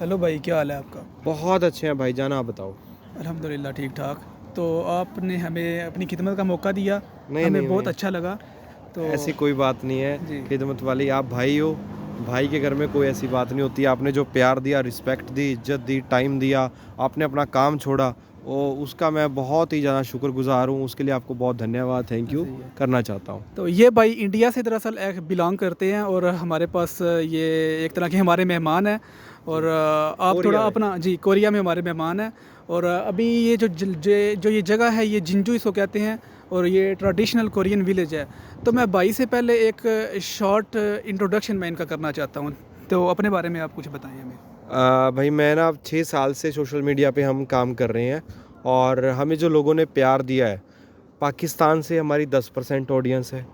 Hello भाई, क्या हाल है आपका? बहुत अच्छे हैं भाईजान, आप बताओ। अल्हम्दुलिल्लाह ठीक ठाक। तो आपने हमें अपनी खिदमत का मौका दिया, नहीं हमें नहीं बहुत नहीं, अच्छा लगा। तो ऐसी कोई बात नहीं है। जी खिदमत वाली आप भाई हो, भाई के घर में कोई ऐसी बात नहीं होती। आपने जो प्यार दिया, रिस्पेक्ट दी, इज्जत दी, टाइम दिया, आपने अपना काम छोड़ा, वो उसका मैं बहुत ही ज़्यादा शुक्रगुजार हूँ। उसके लिए आपको बहुत धन्यवाद, थैंक यू ऐसे ही है। करना चाहता हूँ। तो ये भाई इंडिया से दरअसल एक बिलोंग करते हैं और हमारे पास ये एक तरह के हमारे मेहमान हैं। और जी, आप कोरिया थोड़ा में। अपना जी, कोरिया में हमारे मेहमान हैं। और अभी ये जो ये जगह है, ये जिंजू इसको कहते हैं और ये ट्रेडिशनल कोरियन विलेज है। तो जी। मैं भाई से पहले एक शॉर्ट इंट्रोडक्शन मैं इनका करना चाहता हूँ। तो अपने बारे में आप कुछ बताएं हमें। भाई मैं ना 6 साल से सोशल मीडिया पे हम काम कर रहे हैं, और हमें जो लोगों ने प्यार दिया है, पाकिस्तान से हमारी 10% ऑडियंस है।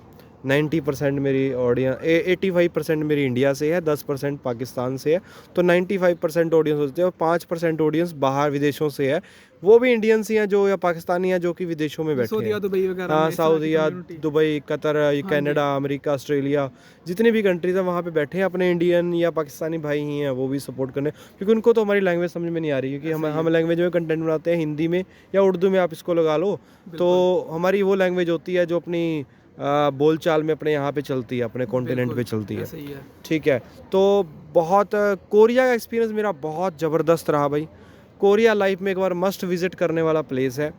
90% मेरी ऑडियंस 85% मेरी इंडिया से है, 10% पाकिस्तान से है। तो 95% ऑडियंस होती है, और 5% ऑडियंस बाहर विदेशों से है। वो भी इंडियंस ही हैं जो, या पाकिस्तानी हैं जो कि विदेशों में बैठे सऊदीया हैं। दुबई वगैरह हाँ, में इस तरह की सऊदीया, कम्युनिटी। दुबई, कतर, ये हाँ जी। कनाडा, अमेरिका, ऑस्ट्रेलिया, जितनी भी कंट्रीज़ हैं वहाँ पे बैठे हैं। अपने इंडियन या पाकिस्तानी भाई ही हैं, वो भी सपोर्ट करने, क्योंकि उनको तो हमारी लैंग्वेज समझ में नहीं आ रही, क्योंकि हम ऐसे ही हम है। लैंग्वेज में कंटेंट बनाते हैं, हिंदी में या उर्दू में, आप इसको लगा लो। तो बिल्कुल। हमारी वो लैंग्वेज होती है जो अपनी बोलचाल में अपने यहाँ पे चलती है, अपने कॉन्टिनेंट पे बिल्कुल चलती है। ऐसे ही है। ठीक है। तो बहुत कोरिया का एक्सपीरियंस मेरा बहुत ज़बरदस्त रहा भाई। कोरिया लाइफ में एक बार मस्ट विज़िट करने वाला प्लेस है।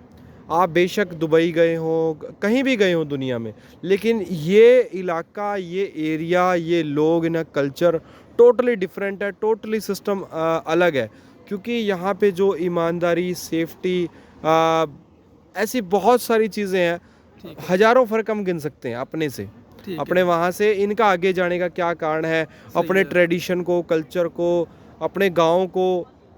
आप बेशक दुबई गए हो, कहीं भी गए हो दुनिया में, लेकिन ये इलाका, ये एरिया, ये लोग, इनका कल्चर टोटली डिफरेंट है, टोटली सिस्टम अलग है। क्योंकि यहाँ पे जो ईमानदारी, सेफ्टी, ऐसी बहुत सारी चीज़ें हैं। ठीक है। हज़ारों फ़र्क हम गिन सकते हैं अपने से, ठीक अपने है। वहाँ से। इनका आगे जाने का क्या कारण है, सही अपने है। ट्रेडिशन को, कल्चर को, अपने गाँव को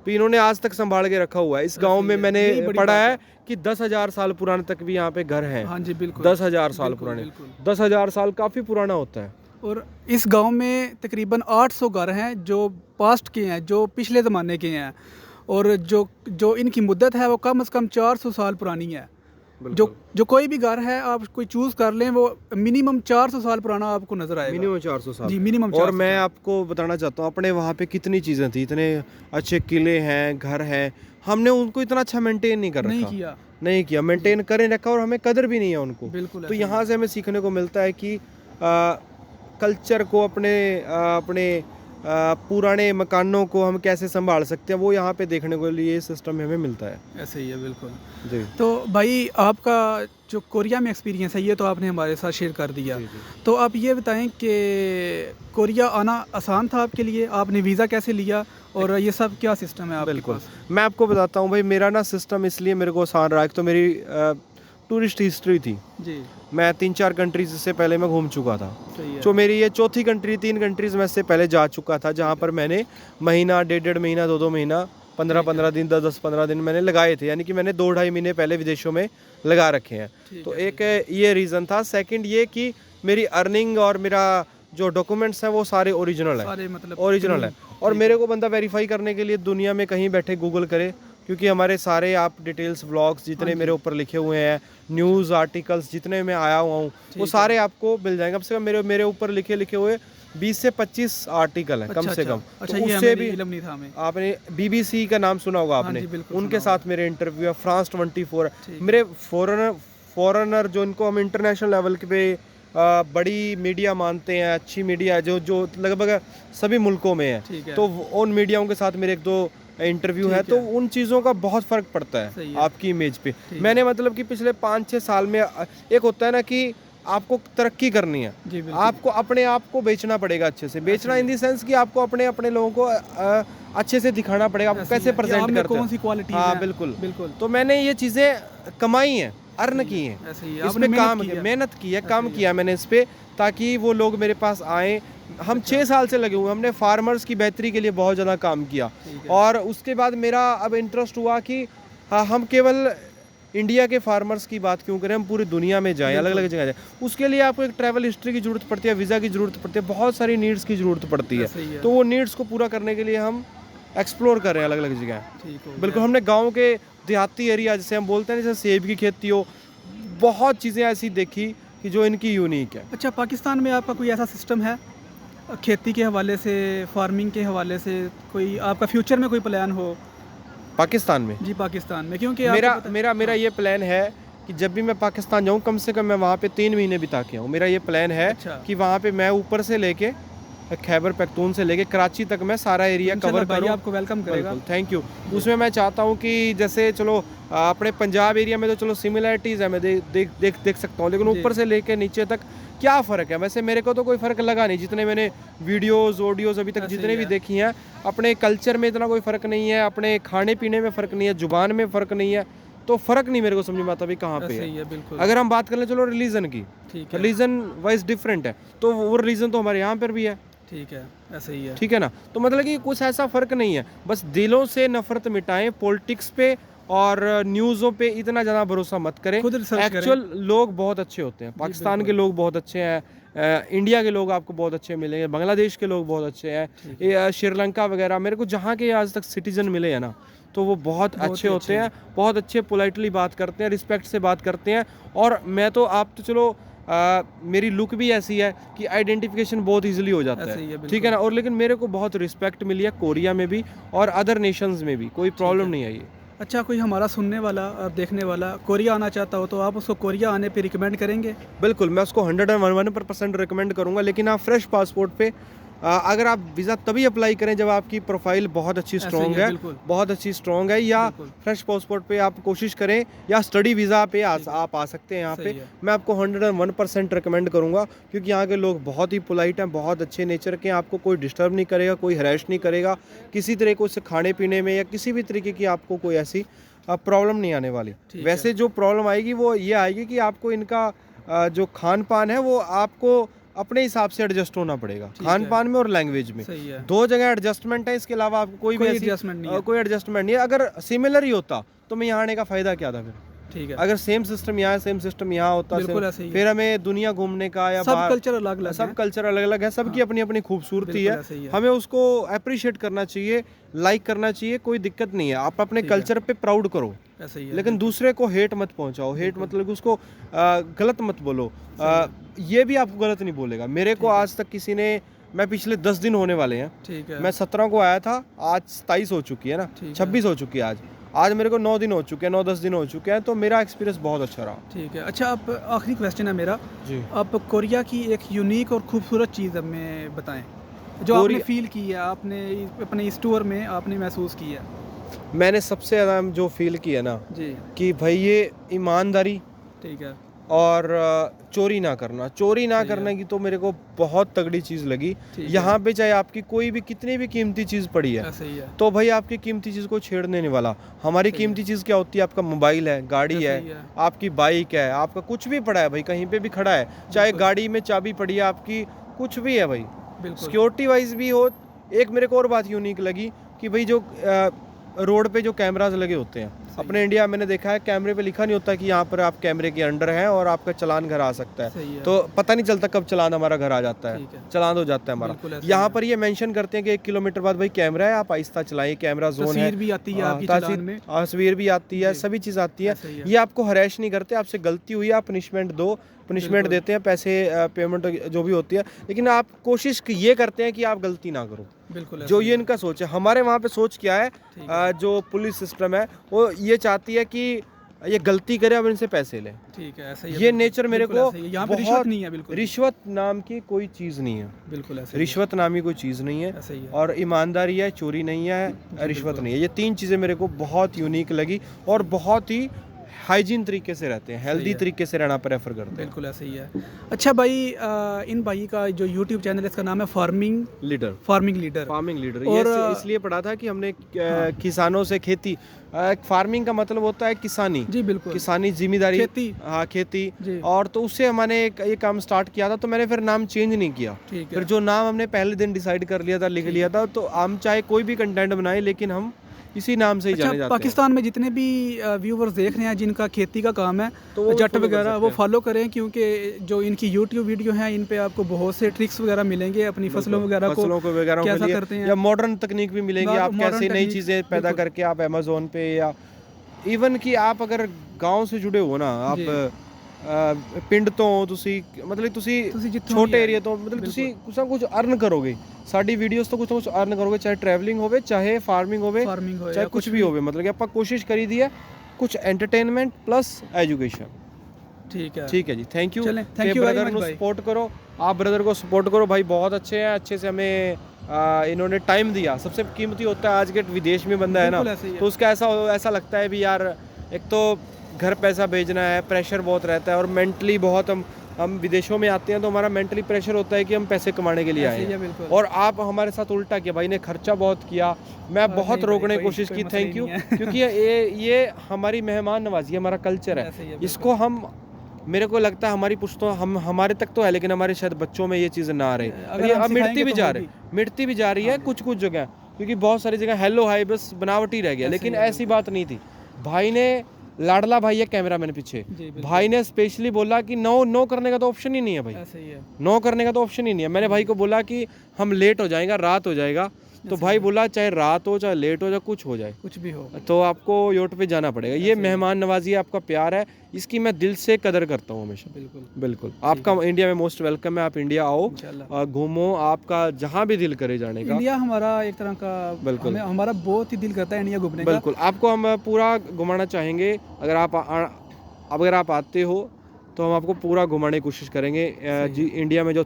भी इन्होंने आज तक संभाल के रखा हुआ है। इस गांव ऐसे ही में है, यही मैंने बड़ी पढ़ा बात है है। कि 10,000 साल पुराने तक भी यहाँ पे घर हैं। हाँ जी, बिल्कुल। 10,000 साल बिल्कुल, पुराने। बिल्कुल। 10,000 साल काफ़ी पुराना होता है। और इस गाँव में तकरीबन 800 घर हैं जो पास्ट के हैं, जो पिछले ज़माने के हैं। और जो जो इनकी मुद्दत है वो कम से कम 400 साल पुरानी है। जो बिल्कुल। जो कोई भी घर है आप कोई चूज़ कर लें, वो मिनिमम 400 साल पुराना आपको नज़र आएगा। मिनिमम 400 साल। जी, मिनिमम और 400 मैं साल। आपको बताना चाहता हूँ, अपने वहाँ पे कितनी चीज़ें थी, इतने अच्छे किले हैं, घर हैं, हमने उनको इतना अच्छा मेंटेन नहीं कर नहीं रखा। किया। नहीं किया, जी, मेंटेन करें रखा, और हमें कदर भी नहीं है उनको। बिल्कुल तो ऐसे ही यहाँ है। से हमें सीखने को मिलता है कि कल्चर को, अपने पुराने मकानों को हम कैसे संभाल सकते हैं, वो यहाँ पे देखने को लिए सिस्टम हमें मिलता है। ऐसे ही है, बिल्कुल। जी तो भाई आपका जो कोरिया में एक्सपीरियंस है, ये तो आपने हमारे साथ शेयर कर दिया। जी। जी। तो आप ये बताएं कि कोरिया आना आसान था आपके लिए? आपने वीज़ा कैसे लिया और ये सब क्या सिस्टम है आपके बिल्कुल, पास? मैं आपको बताता हूँ भाई। मेरा ना सिस्टम इसलिए मेरे को आसान रहा, एक तो मेरी टूरिस्ट हिस्ट्री थी। जी, मैं 3-4 कंट्रीज़ से पहले मैं घूम चुका था। सही है। जो मेरी ये चौथी कंट्री, 3 कंट्रीज़ में इससे पहले जा चुका था, जहाँ ठीक है। पर मैंने महीना, डेढ़-डेढ़ महीना, 2-2 महीना, ठीक है। 15-15 दिन, 10-10, 15 दिन मैंने लगाए थे। यानी कि मैंने 2 ढाई महीने पहले विदेशों में लगा रखे हैं। ठीक तो है। एक ठीक है। ये रीज़न था। सेकंड ये कि मेरी अर्निंग और मेरा जो डॉक्यूमेंट्स हैं वो सारे ओरिजिनल हैं। सारे मतलब ओरिजिनल है। क्लीन। और ठीक मेरे है। को बंदा वेरीफाई करने के लिए दुनिया में कहीं बैठे गूगल करे, क्योंकि हमारे सारे आप डिटेल्स, व्लॉग्स हाँ जितने जी। मेरे ऊपर लिखे हुए हैं, अच्छा। न्यूज़ आर्टिकल्स जितने मैं आया हुआ हूँ, वो ठीक है। सारे आपको मिल जाएंगे। कम से कम मेरे मेरे ऊपर लिखे हुए 20 से 25 आर्टिकल हैं, कम अच्छा, से अच्छा। कम। अच्छा, तो ये उससे हमें भी इल्म नहीं था हमें। आपने बीबीसी का नाम सुना होगा हाँ आपने, जी, बिल्कुल सुना उनके होगा। साथ मेरे इंटरव्यू है। फ्रांस 24 ठीक है। मेरे फॉरेनर जो, इनको हम इंटरनेशनल लेवल पे बड़ी मीडिया मानते हैं, अच्छी मीडिया है, जो जो लगभग सभी मुल्कों में है। ठीक है। तो उन मीडियाओं के साथ मेरे 1-2 इंटरव्यू है। ठीक तो है। उन चीज़ों का बहुत फ़र्क पड़ता है सही है। आपकी इमेज पे। ठीक मैंने है। मतलब कि पिछले 5-6 साल में एक होता है ना कि आपको तरक्की करनी है, जी, बिल्कुल। आपको अपने आप को बेचना पड़ेगा अच्छे से। ऐसे बेचना ही इन है। दी सेंस कि आपको अपने अपने लोगों को अच्छे से दिखाना पड़ेगा, आपको ऐसे ही कैसे है कि आप प्रेजेंट में करते कौन सी हैं। क्वालिटीज़ हाँ हैं। बिल्कुल। बिल्कुल। तो मैंने ये चीज़ें कमाई हैं, अर्न सही की है। हैं, ऐसे ही है, इस आपने पे मेहनत काम की किया, है। मेहनत की है, ऐसे काम ही है। किया मैंने इस पे, ताकि वो लोग मेरे पास आएँ। हम अच्छा। 6 साल से लगे हुए हैं, हमने फार्मर्स की बेहतरी के लिए बहुत ज़्यादा काम किया। ठीक है। और उसके बाद मेरा अब इंटरेस्ट हुआ कि हाँ, हम केवल इंडिया के फार्मर्स की बात क्यों करें, हम पूरी दुनिया में जाएं, अलग अलग बिल्कुल। जगह जाएं। उसके लिए आपको एक ट्रैवल हिस्ट्री की ज़रूरत पड़ती है, वीज़ा की ज़रूरत पड़ती है, बहुत सारी नीड्स की ज़रूरत पड़ती है। ऐसे ही है। तो वो नीड्स को पूरा करने के लिए हम एक्सप्लोर कर रहे हैं अलग अलग जगह। ठीक हो बिल्कुल, गया। हमने गाँव के देहाती एरिया, जैसे हम बोलते हैं, जैसे सेब की खेती हो, बहुत चीज़ें ऐसी देखी कि जो इनकी यूनिक है। अच्छा, पाकिस्तान में आपका कोई ऐसा सिस्टम है? खेती के हवाले से, फार्मिंग के हवाले से कोई आपका फ्यूचर में कोई प्लान हो? पाकिस्तान में जी पाकिस्तान में, क्योंकि मेरा आपको पता- मेरा मेरा ये प्लान है कि जब भी मैं पाकिस्तान जाऊँ कम से कम मैं वहाँ पे 3 महीने बिता के आऊँ। मेरा ये प्लान है अच्छा। कि वहाँ पे मैं ऊपर से लेके खैबर पख्तून से लेके कराची तक मैं सारा एरिया कवर इंशाल्लाह भाई करूँ। आपको वेलकम करेगा। बिल्कुल, थैंक यू। उसमें मैं चाहता हूँ कि जैसे चलो अपने पंजाब एरिया में तो चलो सिमिलरिटीज़ है, मैं देख सकता हूँ, लेकिन जी। ऊपर से लेके नीचे तक क्या फ़र्क है। वैसे मेरे को तो कोई फ़र्क लगा नहीं, जितने मैंने वीडियोस ऑडियोज़ अभी तक ऐसे जितने ही भी है। देखी हैं, अपने कल्चर में इतना कोई फ़र्क नहीं है, अपने खाने पीने में फ़र्क नहीं है, ज़ुबान में फ़र्क नहीं है, तो फ़र्क नहीं मेरे को समझ में आता अभी कहाँ पे ऐसे ही है। है बिल्कुल। अगर हम बात कर लें चलो रिलीजन की, ठीक है, रिलीजन वाइज डिफरेंट है, तो वो रिलीजन तो हमारे यहाँ पर भी है, ठीक है, ऐसे ही है। ठीक है ना। तो मतलब कि कुछ ऐसा फ़र्क नहीं है, बस दिलों से नफरत मिटाएं, पॉलिटिक्स पे और न्यूज़ों पे इतना ज़्यादा भरोसा मत करें। खुद रिसर्च करें। एक्चुअल लोग बहुत अच्छे होते हैं, पाकिस्तान के बिल्कुल। लोग बहुत अच्छे हैं, इंडिया के लोग आपको बहुत अच्छे मिलेंगे, बांग्लादेश के लोग बहुत अच्छे हैं, ठीक ये श्रीलंका वगैरह, मेरे को जहाँ के आज तक सिटीजन मिले हैं ना, तो वो बहुत बहुत अच्छे ही होते अच्छे हैं, बहुत अच्छे पोलाइटली बात करते हैं, रिस्पेक्ट से बात करते हैं। और मैं तो आप तो चलो मेरी लुक भी ऐसी है कि आइडेंटिफिकेशन बहुत इजीली हो जाता ऐसे ही है, है, ठीक है ना। और लेकिन मेरे को बहुत रिस्पेक्ट मिली है कोरिया में भी और अदर नेशंस में भी, कोई प्रॉब्लम नहीं आई है। अच्छा, कोई हमारा सुनने वाला और देखने वाला कोरिया आना चाहता हो तो आप उसको कोरिया आने पे रिकमेंड करेंगे? बिल्कुल, मैं उसको 101% रिकमेंड करूंगा, लेकिन आप फ्रेश पासपोर्ट पे अगर आप वीज़ा तभी अप्लाई करें जब आपकी प्रोफाइल बहुत अच्छी ऐसे ही स्ट्रॉन्ग है, है, बिल्कुल। बहुत अच्छी स्ट्रॉन्ग है, या बिल्कुल। फ्रेश पासपोर्ट पे आप कोशिश करें, या स्टडी वीज़ा पे ठीक है। आप आ सकते हैं यहाँ सही पे। है। मैं आपको 101% रिकमेंड करूँगा, क्योंकि यहाँ के लोग बहुत ही पोलाइट हैं, बहुत अच्छे नेचर के हैं, आपको कोई डिस्टर्ब नहीं करेगा, कोई हरैश नहीं करेगा, किसी तरह को से खाने पीने में या किसी भी तरीके की आपको कोई ऐसी प्रॉब्लम नहीं आने वाली। ठीक वैसे जो प्रॉब्लम आएगी वो ये आएगी कि आपको इनका जो खान पान है वो आपको अपने हिसाब से एडजस्ट होना पड़ेगा, ठीक खान है। पान में और लैंग्वेज में। सही है। दो जगह एडजस्टमेंट है, इसके अलावा आपको कोई भी कोई ऐसी एडजस्टमेंट नहीं है। कोई एडजस्टमेंट नहीं है। अगर सिमिलर ही होता तो मैं यहाँ आने का फ़ायदा क्या था फिर? ठीक है। अगर सेम सिस्टम यहाँ है, सेम सिस्टम यहाँ होता, बिल्कुल ऐसे ही है। फिर हमें दुनिया घूमने का या सब बाहर, कल्चर अलग अलग सब है। कल्चर अलग अलग है, सबकी अपनी अपनी खूबसूरती बिल्कुल है, ऐसे ही है। हमें उसको अप्रिशिएट करना चाहिए, लाइक करना चाहिए, कोई दिक्कत नहीं है। आप अपने ठीक है। कल्चर पे प्राउड करो, ऐसे ही है। लेकिन दूसरे को हेट मत पहुंचाओ। हेट बिल्कुल। मतलब कि उसको गलत मत बोलो। ये भी आपको गलत नहीं बोलेगा। मेरे को ठीक है। आज तक किसी ने, मैं पिछले 10 दिन होने वाले हैं, ठीक है। मैं 17 को आया था, आज 27 हो चुकी है ना, ठीक है। 26 हो चुकी है आज। आज मेरे को 9 दिन हो चुके हैं, 9-10 दिन हो चुके हैं, तो मेरा एक्सपीरियंस बहुत अच्छा रहा। ठीक है। अच्छा, आप आखिरी क्वेश्चन है मेरा, जी। आप कोरिया की एक यूनिक और खूबसूरत चीज़ हमें बताएं जो आपने फील की है, आपने अपने इस टूर में आपने महसूस की है। मैंने सबसे ज़्यादा जो फील किया ना जी। कि भाई ये ईमानदारी ठीक है। और चोरी ना करना, चोरी ना सही है। करने की तो मेरे को बहुत तगड़ी चीज़ लगी। ठीक है। यहाँ पे चाहे आपकी कोई भी कितनी भी कीमती चीज़ पड़ी है, ऐसे ही है। तो भाई आपकी कीमती चीज़ को छेड़ने नहीं वाला। हमारी सही है। कीमती चीज़ क्या होती है? आपका मोबाइल है, गाड़ी ऐसे है, ही है। आपकी बाइक है, आपका कुछ भी पड़ा है भाई, कहीं पे भी खड़ा है, चाहे बिल्कुल। गाड़ी में चाबी पड़ी है आपकी, कुछ भी है भाई, बिल्कुल। सिक्योरिटी वाइज भी हो। एक मेरे को और बात यूनिक लगी कि भाई जो रोड पे जो कैमराज लगे होते हैं, अपने इंडिया मैंने देखा है कैमरे पे लिखा नहीं होता कि यहाँ पर आप कैमरे के अंडर हैं और आपका चालान घर आ सकता है, सही है। तो पता नहीं चलता कब चालान हमारा घर आ जाता ठीक है, है। चालान हो जाता है बिल्कुल हमारा। ऐसे यहाँ ही है। पर ये मेंशन करते हैं कि 1 किलोमीटर बाद भाई कैमरा है, आप आहिस्ता चलाइए, कैमरा जोन है, तस्वीर भी आती है आपकी चालान में। तस्वीर भी आती है, जी। सभी चीज़ आती है। ऐसे ही है। ये आपको हरैश नहीं करते, आपसे गलती हुई है आप पनिशमेंट दो, पनिशमेंट बिल्कुल। देते हैं, पैसे पेमेंट जो भी होती है, लेकिन आप कोशिश ये करते हैं कि आप गलती ना करो। बिल्कुल ऐसे जो ही ये है। इनका सोच है। हमारे वहाँ पे सोच क्या है, ठीक है। जो पुलिस सिस्टम है वो ये चाहती है कि ये गलती करे, अब इनसे पैसे लें। ठीक है। ऐसे ही है। ये बिल्कुल। नेचर मेरे बिल्कुल को ऐसे ही है। यहाँ पे रिश्वत नहीं है। बिल्कुल रिश्वत नाम की कोई चीज़ नहीं है, बिल्कुल ऐसे ही है। रिश्वत नाम की कोई चीज़ नहीं है, ऐसे ही है। और ईमानदारी है, चोरी नहीं है, रिश्वत बिल्कुल। नहीं है। ये 3 चीज़ें मेरे को बहुत यूनिक लगी और बहुत ही हाइजीन तरीके से रहते हैं, हेल्दी है। तरीके से रहना प्रेफर करते हैं। बिल्कुल ऐसे ही है। अच्छा भाई, इन भाई का जो यूट्यूब चैनल है इसका नाम है farming leader, leader. Farming leader. और ये इसलिए पढ़ा था कि हमने किसानों से खेती, फार्मिंग का मतलब होता है किसानी, जी बिल्कुल। किसानी जिम्मेदारी, खेती। हाँ खेती। जी। और तो उससे हमने ये काम स्टार्ट किया था, तो मैंने फिर नाम चेंज नहीं किया। ठीक फिर है। जो नाम हमने पहले दिन डिसाइड कर लिया था, लिख लिया था, तो हम चाहे कोई भी कंटेंट बनाए लेकिन हम इसी नाम से ही अच्छा, जाने जाते हैं। पाकिस्तान में जितने भी व्यूवर्स देख रहे हैं जिनका खेती का काम है, तो वो जट follow कर वगैरह, सकते वो हैं। फॉलो करें, क्योंकि जो इनकी यूट्यूब वीडियो हैं इन पे आपको बहुत से ट्रिक्स वगैरह मिलेंगे अपनी फसलों वगैरह फसलों को वगैरह कैसा के लिए, करते हैं। या मॉडर्न तकनीक भी मिलेंगी, आप मॉडर्न कैसे नई टेक्निक, चीज़ें पैदा बिल्कुल। करके आप अमेज़ोन पे, या इवन कि आप अगर गांव से जुड़े हो ना, आप ਪਿੰਡ ਤੋਂ ਤੁਸੀਂ ਮਤਲਬ ਤੁਸੀਂ ਜਿੱਥੋਂ ਛੋਟੇ ਵੀ ਏਰੀਆ ਤੋਂ ਮਤਲਬ ਤੁਸੀਂ ਕੁਛ ਨਾ ਕੁਛ ਅਰਨ ਕਰੋਗੇ ਸਾਡੀ ਵੀਡੀਓਜ਼ ਤੋਂ ਕੁਛ ਨਾ ਕੁਛ ਅਰਨ ਕਰੋਗੇ ਚਾਹੇ ਟਰੈਵਲਿੰਗ ਹੋਵੇ ਚਾਹੇ ਫਾਰਮਿੰਗ ਹੋਵੇ ਚਾਹੇ ਕੁਝ ਵੀ ਹੋਵੇ मतलब कि ਆਪਾਂ ਕੋਸ਼ਿਸ਼ ਕਰੀ ਦੀ ਹੈ ਕੁਝ एंटरटेनमेंट प्लस एजुकेशन ठीक है जी थैंक यू ब्रदर को सपोर्ट करो आप ब्रदर को सपोर्ट करो भाई बहुत अच्छे हैं अच्छे से हमें इन्होंने टाइम दिया सबसे कीमती होता है आज के विदेश में बंदा है ना तो उसका ऐसा लगता है भी यार एक तो घर पैसा भेजना है प्रेशर बहुत रहता है और मेंटली बहुत हम विदेशों में आते हैं तो हमारा मेंटली प्रेशर होता है कि हम पैसे कमाने के लिए आए हैं और आप हमारे साथ उल्टा किया भाई ने खर्चा बहुत किया मैं बहुत रोकने की कोशिश की थैंक यू क्योंकि ये हमारी मेहमान नवाजी हमारा कल्चर है इसको हम मेरे को लगता है हमारी पुश्तों हमारे तक तो है लेकिन हमारे शायद बच्चों में ये चीज़ें ना रहे ये अब मिटती भी जा रही है कुछ जगह क्योंकि बहुत सारी जगह हेलो हाई बस बनावटी रह गया लेकिन ऐसी बात नहीं थी भाई ने लाडला भाई है कैमरामैन पीछे भाई ने स्पेशली बोला कि नो करने का तो ऑप्शन ही नहीं है भाई नो करने का तो ऑप्शन ही नहीं है मैंने भाई को बोला कि हम लेट हो जाएगा रात हो जाएगा तो भाई बोला चाहे रात हो चाहे लेट हो चाहे कुछ हो जाए कुछ भी हो तो आपको योट पे जाना पड़ेगा ये मेहमान नवाजी है आपका प्यार है इसकी मैं दिल से कदर करता हूँ हमेशा बिल्कुल आपका इंडिया में मोस्ट वेलकम है आप इंडिया आओ घूमो आपका जहाँ भी दिल करे जाने का इंडिया हमारा एक तरह का बिल्कुल हमारा बहुत ही दिल करता है इंडिया घूमने का बिल्कुल आपको हम पूरा घुमाना चाहेंगे अगर आप आते हो तो हम आपको पूरा घुमाने की कोशिश करेंगे जी इंडिया में जो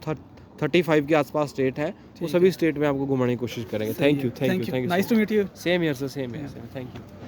35 के आसपास स्टेट है वो सभी स्टेट में आपको घुमाने की कोशिश करेंगे thank you nice to meet you same here sir same here thank you